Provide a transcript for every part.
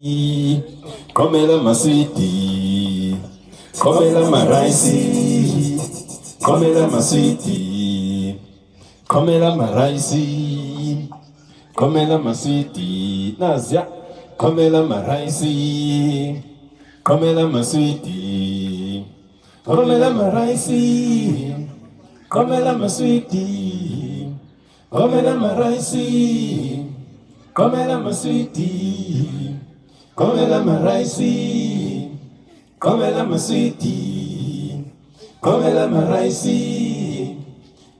Komela maswiti, komela maraisi, komela maswiti, komela maraisi, komela maswiti, Nazia, komela maraisi, komela maswiti, komela maraisi, komela maswiti, komela maraisi, komela maswiti. Come la maraisi, come la maswiti, come la maraisi,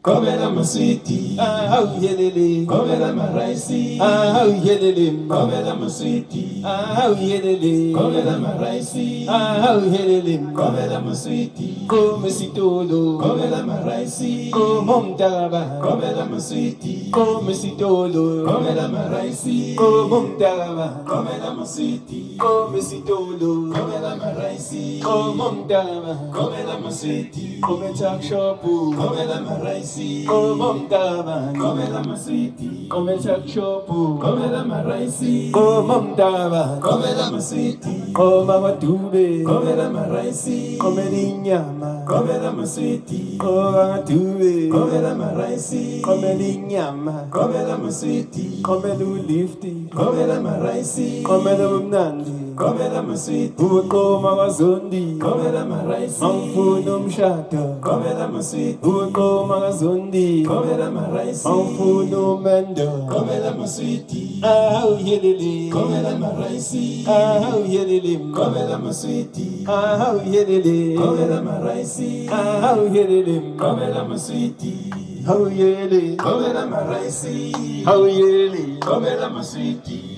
come la maswiti, ah yelele, come la maraisi, ah yelele, come la maswiti, ah yelele, come la maraisi, ah yelele, come la maswiti, come si todo, come la maraisi, come umdaba, come la maswiti, come si todo, come la maraisi, come umdaba, come la maswiti, come si todo, come la maraisi, come umdaba, come la maswiti, come chak shopu, come la maraisi, come umdaba, come la maswiti, come chak shopu, come la maraisi, come umdaba, come la maswiti, come amatube, come la maraisi, come linyama, come la maswiti, come amatube, come la maraisi, come linyama, come la maswiti, come lulifti, come la maraisi, come lumnandi, come la maswiti, ukoma wazondi, come la maraisi, amfuna umshado, come la maswiti, ukoma wazondi, come la maraisi, amfuna umendo, come la maswiti, ah yelele, come la maraisi, ah yelele, come la maswiti, ah yelele, come la maraisi, ah yelele, come la maswiti, how yele, come la maraisi, how yele, come la maswiti,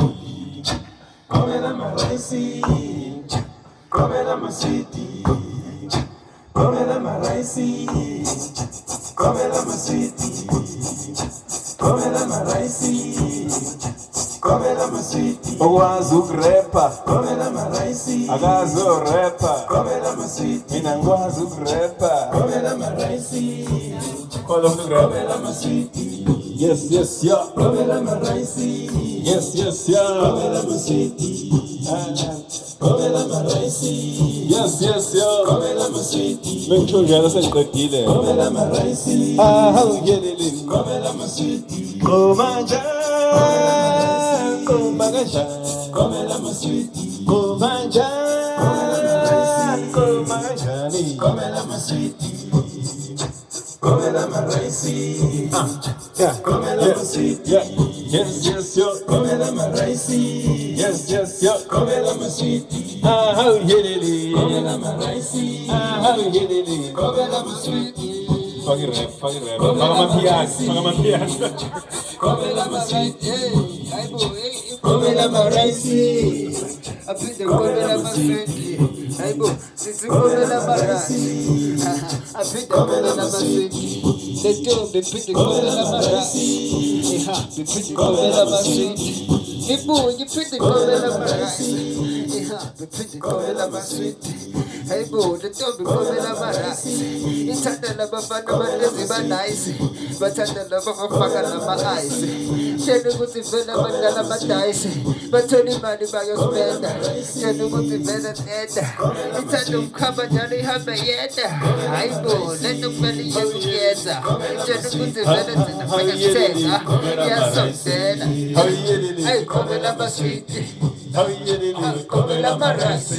come la maraisi, come la maswiti, come la maraisi, come la maswiti, come la maraisi, come la maswiti, okwazi ukurepa come la maraisi, akazorepa come la maswiti, mina ngikwazi ukurepa come la maraisi, khona ukurepa come la maswiti, yes yes yeah come la maraisi, yes yes yeah come la maswiti, come la maraisi, yes yes yeah come la maswiti, mengisho njalo sengiqedile come la maraisi, yelele come la maswiti, komanja komanja come la maswiti, komanja komanja come la maswiti, come la maraisi, yeah come la maswiti, yeah yes yes yeah come la maraisi, yes yes yeah come la maswiti, yelele come la maraisi, yelele come la maswiti, fucking rap fucking piano come la maswiti, come la maraisi, Apite come la maswiti, aibo, sisi come la marasi, apite come la maswiti, the job be pite come la marasi, be pite come la maswiti, ibu you pite come la marasi, be pite come la maswiti, aibo, the job be come la marasi, itanda la bafana mandezi ba nice, batanda la bafaka na ma ice, chenu kuti vela mandala ma dice, batoni mali ba yo spenda. Chenu kuti vela tenda, itanda mkaba jani hame yenda, aibo, neto kweli yesu yeza, chenu kuti vela tenda faka tenda, yaso tenda, ay come la maswiti, come la marasi,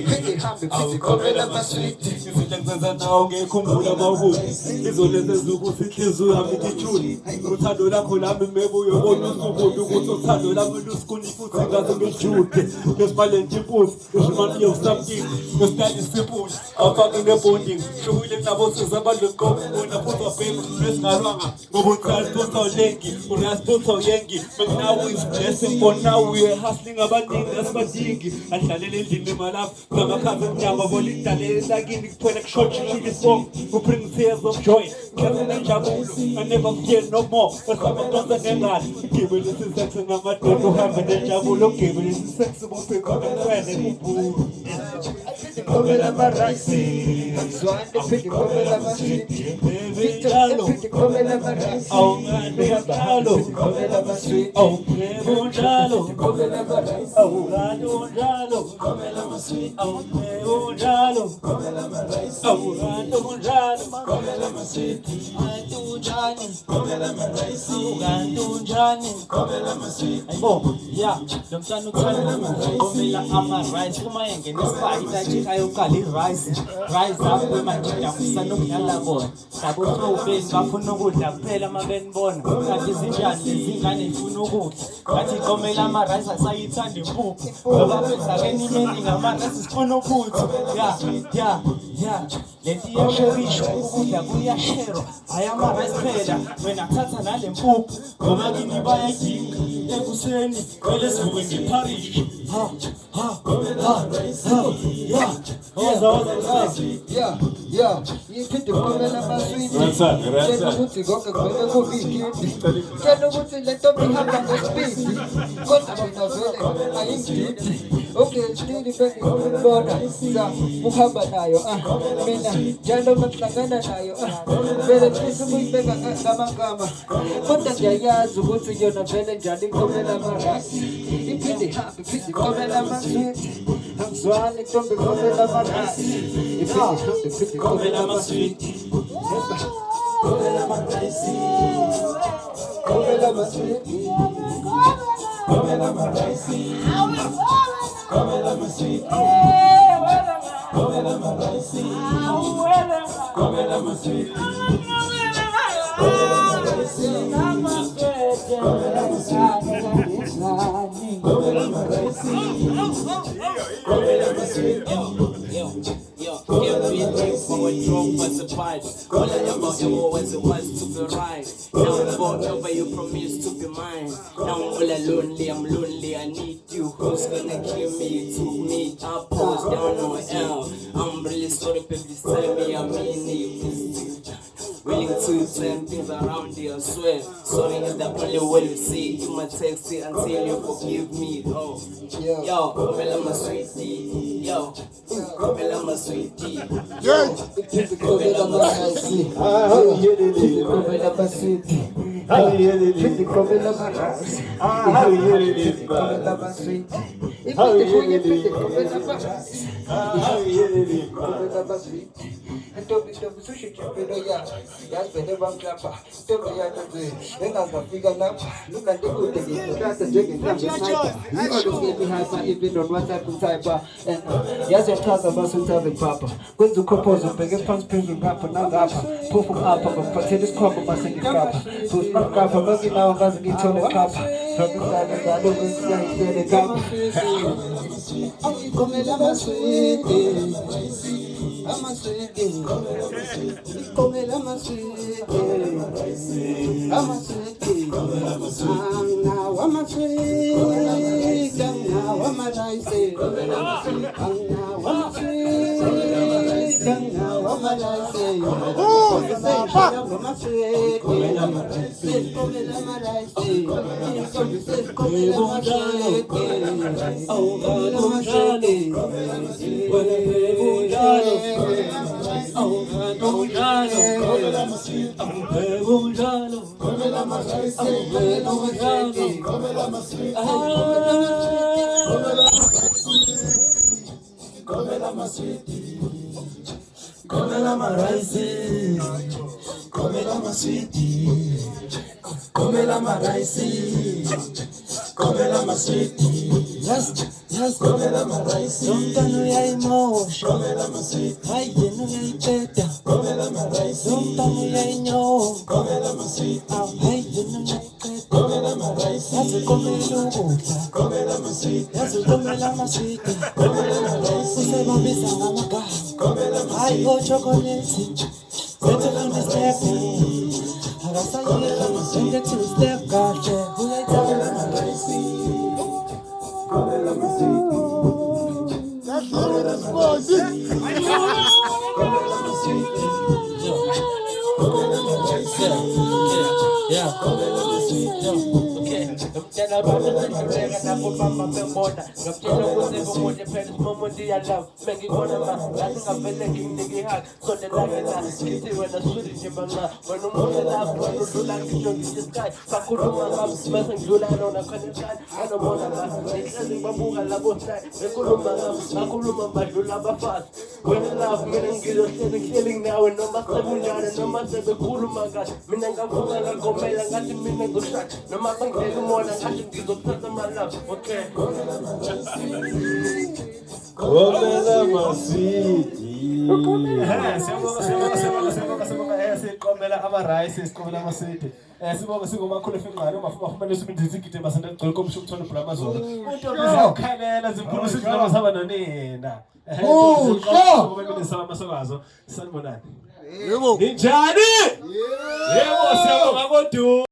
piti hambi piti come la maswiti. Izinhlanza nawo ngekhumbula mawukuthi izoleze zukuthi inhliziyo yami ngijule uthando lakho lami mebuyo bona usukubi ukuthi uthando lami lusikuni futhi ngaze ngijude ngesimale njimpuzi ngesimali yokusabkini ngesikali simpushi afake nebonding shukule nabo sizabaloqobo bona futhi wabhema lesingalwanga ngoba uthando lengi unasipotho yengi now is blessing for now we are hustling abaningi asibadingi adlalele endlini emalapha ngamakhazi emnyango volidalele lakini kuphela kushotsha isibongo who brings tears of joy I never fear no more esamadonsa ngengalo igibele sisexe ngamadoda uhambe nenjabulo ugibele sisexe bufika nemfene kubhulu Come la marasi, swande piti come la maswiti, piti come la marasi, awungane njalo come la maswiti, awungane njalo come la marasi, awungane unjalo, komela maswiti, awume unjalo, komela maraisi, awuranto unjalo, komela maswiti, Antu unjani, komela maraisi, ukanti unjani. komela maswiti, Ayibo, ya, lo mntwana uthanda komela ama-rice uma engena esibhayini ajika ayoqala i-rice apho manje ngiyafisa nokudlala bona labo sobeni bafuna ukudla kuphela uma benibona kanti zinjani lezi ngane zifuna ukudla ngathi komela ama-rice asayithanda impuphu ngoba bezakeni imeningi ama-rice sifuna uphuthu ya lento iyasherishwa ukudla kuyasherwa hhayi ama-rice phela wena thatha nale mpuphu ngoba kini bayayidinga ekuseni kumele sivuke ngiparishi Yeah, iphinde komela amaswidi. Grandson, grandson. Tshela ukuthi konke kuvele kuvikindi. Tshela ukuthi le ntombi ihamba ngespidi. Kodwa mina vele ayingididi. Okay, stili bengikubona sa uhamba nayo mina njalo makuhlangana nayo vele mfisa ukuyibeka ngamagama kodwa ndiyayazi ukuthi yona vele njalo ikomela amarasi iphinde ihambe iphinde ikomela amaswidi angizwani intombi ikomela amarasi iphinde ihambe iphinde ikomela amaswidi komela amarasi komela amaswidi komela maraisi, komela maswiti, komela maraisi, komela maswiti, komela maraisi, komela maswiti. Everything for a drove was a bite. All I ever was it was to be right. Now forever you promised to be mine. Now I'm all lonely, I'm lonely, I need you. Who's gonna kill me? Took me up, pose down on L. I'm really sorry, baby, tell me I mean it. Willing to turn things around here, I swear. Sorry is the only way you see. You might text it until you forgive me. Oh, yo, Komela my sweetie. Yo, Komela my sweetie. komela amarasi komela amaswidi komela amarasi komela amaswidi iphinde komela amarasi komela amaswidi ntombi sushintsha impilo yakho yazi vele bamhlapha ntombi yakho nje engazafika lapha lunganti kude ngihlasa njengenhlambe you always get me hyper even on WhatsApp and type and yazi yachaza basutave papa kwenza ukhophozo ubheke phansi phezulu ngapha nangapha phufu ngapha ngokuphathela isikhombo mase ngikapha futhi ngapha nginawo ngaze ngithole khapha ngakuzale ngalo ngisiyayitele kapha komela amaswidi amaswidi komela amaswidi amaswidi anga amaswidi anga amaraisi anga amaswidi anga amaraisi komela amaswidi komela amaraisi komela amaswidi komela amaswidi Komela maswiti, komela maraisi, komela maswiti, komela maraisi, komela maswiti, yes, komela maraisi, Somtano ya imosho, komela maswiti, hayi yenu ya ipeta, komela maraisi, somtano ya inyo, komela maswiti, hayi yenu ya ipeta, komela maraisi, yazi komela ukudla, komela maswiti, yazi komela amaswidi, komela maraisi, usebambisa ngamagama, komela hayi ochokoleti, sethe funa step, akasayela maswidi two step kahle, uyayithanda maraisi, komela maswiti. That's not a response. ngitshela abantu sendluleka lapho bamba bembona ngaptshela ukuthi umuntu phela umuntu iyalove mengibona ma ngathi ngavele nginike ihak sondelake la ngithi wena sweet nje manga wena umuntu lapho wena udlula ngisho ngithi sky bakhuluma ngami bese ngidlula nona khona ekhaya anomona la ngihlezi babuka labo sky bekhuluma ngami bakhuluma badlula abafazi wena love mina ngihleli nawe noma sebunjani noma sebekhuluma kahle mina ngavuka ngagomela ngathi mina ngoshaka noma bangeke umona ngathi ngizothatha amalove okay Komela maswiti. Siyabonga siqomela ama-rice siqomela amaswidi sibonga singomakhulu efenqane umafumane sibindizigide masende gcwele komsho ukuthola ubramazolo untombi zakhalela ziphuma sizilama saba nonina amasakazo sanibonani ninjani yebo siyabonga kodwa